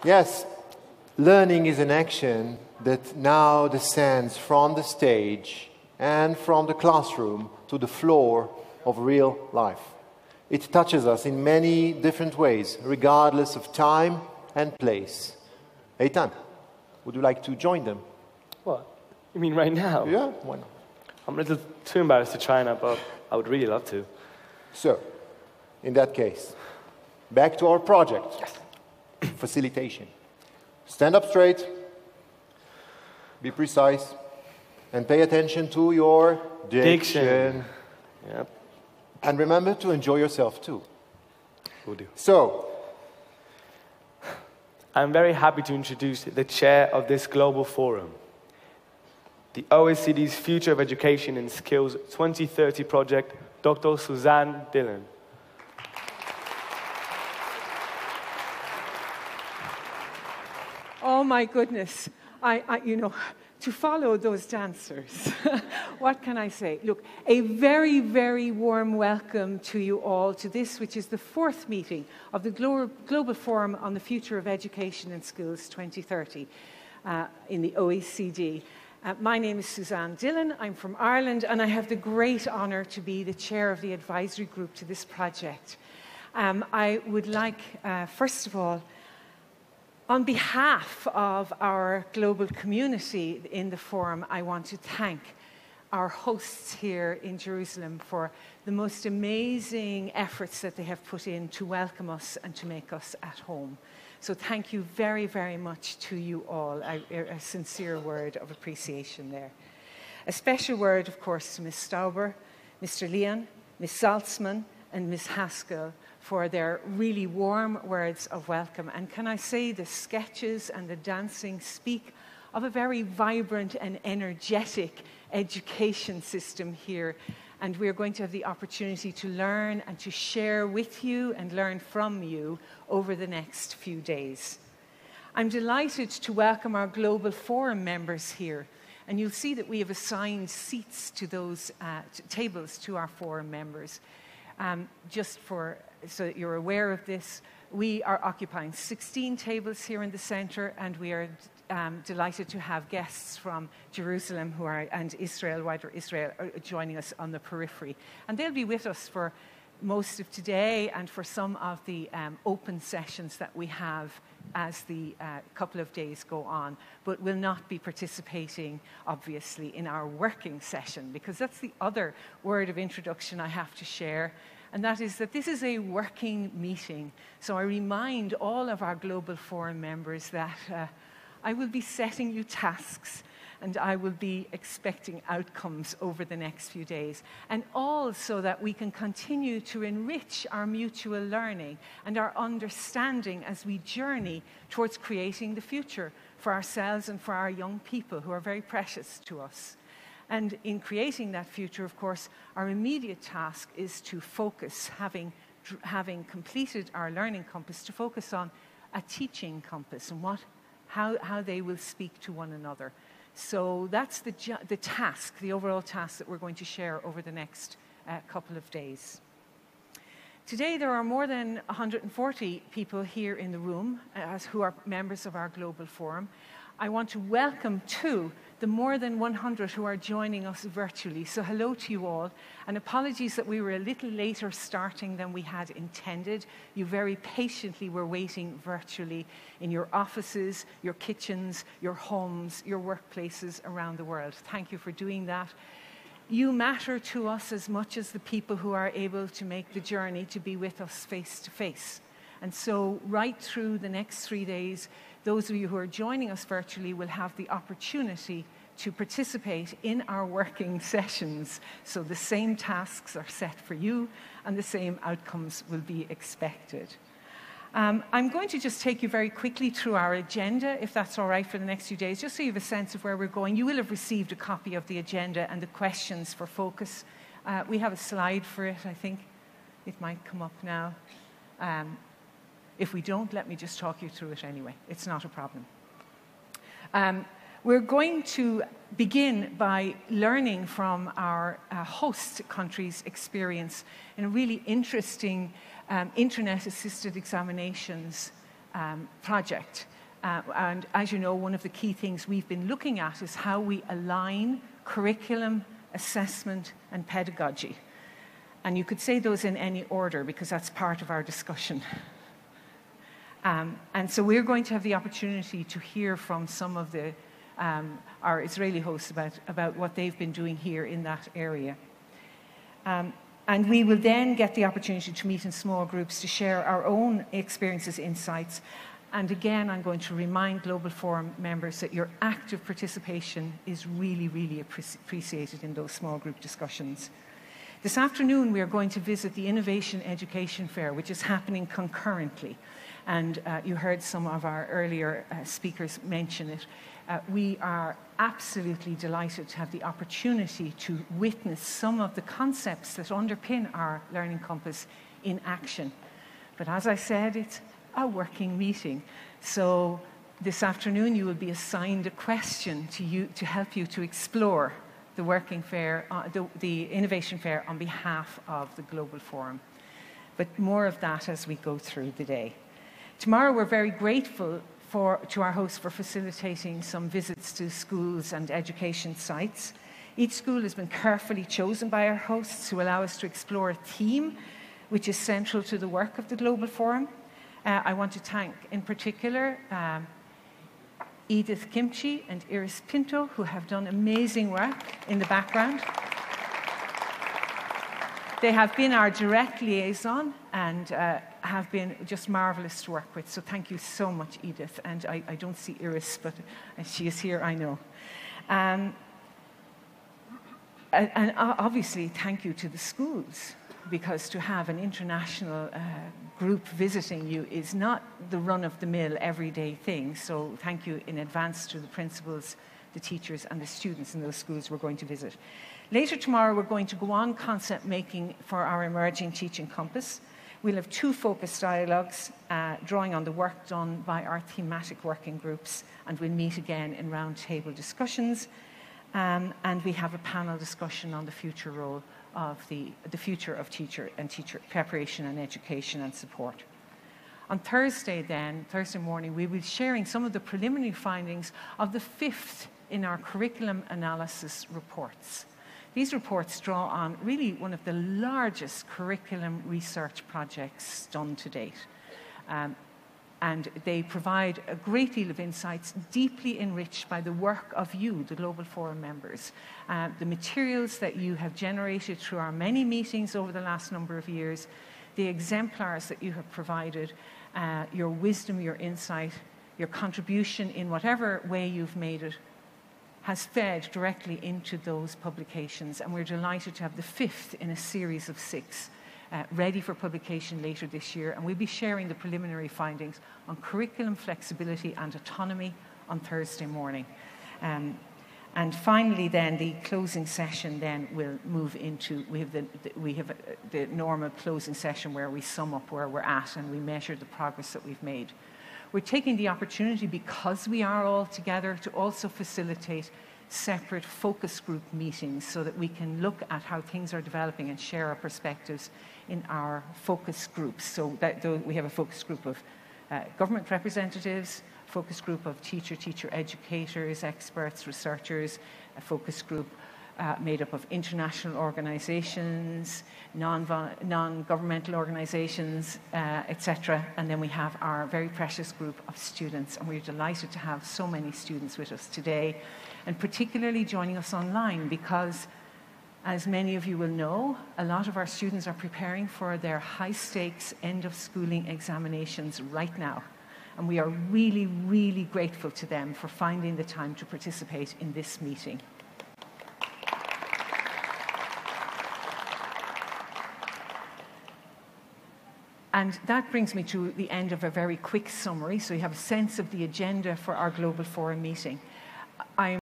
Yes, learning is an action that now descends from the stage and from the classroom to the floor of real life. It touches us in many different ways, regardless of time and place. Eitan, would you like to join them? What? You mean right now? Yeah, why not? I'm a little too embarrassed to try now, but I would really love to. So, in that case, back to our project. Facilitation. Stand up straight, be precise, and pay attention to your diction. Yep. And remember to enjoy yourself too. Will do. So, I'm very happy to introduce the chair of this global forum, the OECD's Future of Education and Skills 2030 project, Dr. Suzanne Dillon. Oh my goodness, to follow those dancers, what can I say? Look, a very, very warm welcome to you all to this, which is the fourth meeting of the Global Forum on the Future of Education and Skills 2030 in the OECD. My name is Suzanne Dillon, I'm from Ireland, and I have the great honour to be the chair of the advisory group to this project. I would like, first of all, on behalf of our global community in the forum, I want to thank our hosts here in Jerusalem for the most amazing efforts that they have put in to welcome us and to make us at home. So thank you very, very much to you all. A sincere word of appreciation there. A special word, of course, to Ms. Stauber, Mr. Leon, Ms. Salzman, and Ms. Haskell for their really warm words of welcome. And can I say the sketches and the dancing speak of a very vibrant and energetic education system here. And we're going to have the opportunity to learn and to share with you and learn from you over the next few days. I'm delighted to welcome our Global Forum members here. And you'll see that we have assigned seats to those tables to our forum members. So that you're aware of this, we are occupying 16 tables here in the center, and we are delighted to have guests from Jerusalem and Israel, wider Israel, joining us on the periphery. And they'll be with us for most of today and for some of the open sessions that we have as the couple of days go on, but will not be participating, obviously, in our working session, because that's the other word of introduction I have to share. And that is that this is a working meeting. So I remind all of our Global Forum members that I will be setting you tasks and I will be expecting outcomes over the next few days. And all so that we can continue to enrich our mutual learning and our understanding as we journey towards creating the future for ourselves and for our young people who are very precious to us. And in creating that future, of course, our immediate task is to focus, having completed our learning compass, to focus on a teaching compass and how they will speak to one another. So that's the task, the overall task that we're going to share over the next couple of days. Today, there are more than 140 people here in the room who are members of our Global Forum. I want to welcome, too, the more than 100 who are joining us virtually. So hello to you all, and apologies that we were a little later starting than we had intended. You very patiently were waiting virtually in your offices, your kitchens, your homes, your workplaces around the world. Thank you for doing that. You matter to us as much as the people who are able to make the journey to be with us face to face. And so right through the next 3 days, those of you who are joining us virtually will have the opportunity to participate in our working sessions. So the same tasks are set for you and the same outcomes will be expected. I'm going to just take you very quickly through our agenda, if that's all right, for the next few days, just so you have a sense of where we're going. You will have received a copy of the agenda and the questions for focus. We have a slide for it, I think. It might come up now. If we don't, let me just talk you through it anyway. It's not a problem. We're going to begin by learning from our host country's experience in a really interesting internet-assisted examinations project. And as you know, one of the key things we've been looking at is how we align curriculum, assessment, and pedagogy. And you could say those in any order because that's part of our discussion. And so we're going to have the opportunity to hear from some of our Israeli hosts about what they've been doing here in that area. And we will then get the opportunity to meet in small groups to share our own experiences, insights. And again, I'm going to remind Global Forum members that your active participation is really, really appreciated in those small group discussions. This afternoon, we are going to visit the Innovation Education Fair, which is happening concurrently. And you heard some of our earlier speakers mention it. We are absolutely delighted to have the opportunity to witness some of the concepts that underpin our Learning Compass in action. But as I said, it's a working meeting. So this afternoon, you will be assigned a question to help you to explore the working fair, the Innovation Fair on behalf of the Global Forum. But more of that as we go through the day. Tomorrow, we're very grateful to our hosts for facilitating some visits to schools and education sites. Each school has been carefully chosen by our hosts to allow us to explore a theme which is central to the work of the Global Forum. I want to thank, in particular, Edith Kimchi and Iris Pinto, who have done amazing work in the background. They have been our direct liaison and have been just marvelous to work with. So thank you so much, Edith. And I don't see Iris, but she is here, I know. And obviously, thank you to the schools, because to have an international group visiting you is not the run-of-the-mill everyday thing. So thank you in advance to the principals, the teachers, and the students in those schools we're going to visit. Later tomorrow, we're going to go on concept making for our emerging teaching compass. We'll have 2 focus dialogues drawing on the work done by our thematic working groups, and we'll meet again in roundtable discussions. And we have a panel discussion on the future role of the future of teacher preparation and education and support. On Thursday morning, we will be sharing some of the preliminary findings of the 5th in our curriculum analysis reports. These reports draw on really one of the largest curriculum research projects done to date. And they provide a great deal of insights deeply enriched by the work of you, the Global Forum members. The materials that you have generated through our many meetings over the last number of years, the exemplars that you have provided, your wisdom, your insight, your contribution in whatever way you've made it, has fed directly into those publications. And we're delighted to have the 5th in a series of 6 ready for publication later this year. And we'll be sharing the preliminary findings on curriculum flexibility and autonomy on Thursday morning. And finally then, the closing session then will move into, we have the normal closing session where we sum up where we're at and we measure the progress that we've made. We're taking the opportunity, because we are all together, to also facilitate separate focus group meetings so that we can look at how things are developing and share our perspectives in our focus groups. So that we have a focus group of government representatives, a focus group of teacher educators, experts, researchers, a focus group made up of international organizations, non-governmental organizations, etc. And then we have our very precious group of students. And we're delighted to have so many students with us today, and particularly joining us online because, as many of you will know, a lot of our students are preparing for their high-stakes end-of-schooling examinations right now. And we are really, really grateful to them for finding the time to participate in this meeting. And that brings me to the end of a very quick summary, so you have a sense of the agenda for our Global Forum meeting.